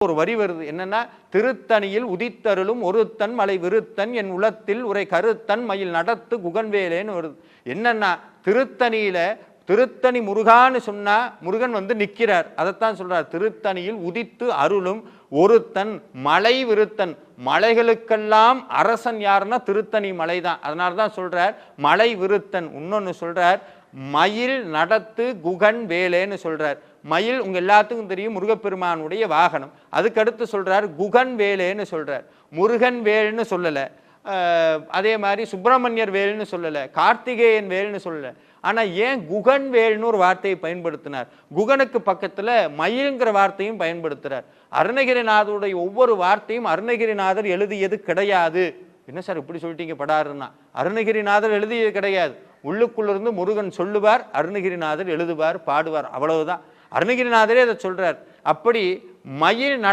ஒரு வரி வருது என்னன்னா, திருத்தணியில் உதித்தருளும் ஒருத்தன் மலை விருத்தன் என் உளத்தில் உரை கருத்தன் மயில் நடத்து குகன்வேலேன்னு வருது. என்னன்னா திருத்தணியில திருத்தணி முருகான்னு சொன்னா முருகன் வந்து நிற்கிறார். அதைத்தான் சொல்றார். திருத்தணியில் உதித்து அருளும் ஒருத்தன் மலை விருத்தன். மலைகளுக்கெல்லாம் அரசன் யாருன்னா திருத்தணி மலை தான். அதனால தான் சொல்றார் மலை விருத்தன். இன்னொன்னு சொல்றார் மயில் நடத்து குகன் வேலேன்னு சொல்றார். மயில் உங்க எல்லாத்துக்கும் தெரியும் முருகப்பெருமானுடைய வாகனம். அதுக்கடுத்து சொல்றார் குகன் வேலேன்னு சொல்றார். முருகன் வேல்னு சொல்லல, அதே மாதிரி சுப்பிரமணியர் வேல்னு சொல்லல, கார்த்திகேயன் வேல்னு சொல்லல. ஆனா ஏன் குகன் வேல்னு ஒரு வார்த்தையை பயன்படுத்தினார்? குகனுக்கு பக்கத்துல மயில்ங்கிற வார்த்தையும் பயன்படுத்துறார். அருணகிரிநாதருடைய ஒவ்வொரு வார்த்தையும் அருணகிரிநாதர் எழுதியது கிடையாது. என்ன சார் இப்படி சொல்லிட்டீங்க படாருன்னா? அருணகிரிநாதர் எழுதியது கிடையாது. உள்ளுக்குள்ளிருந்து முருகன் சொல்லுவார், அருணகிரிநாதர் எழுதுவார், பாடுவார், அவ்வளவுதான். அருணகிரிநாதரே அதை சொல்றார். அப்படி மயில்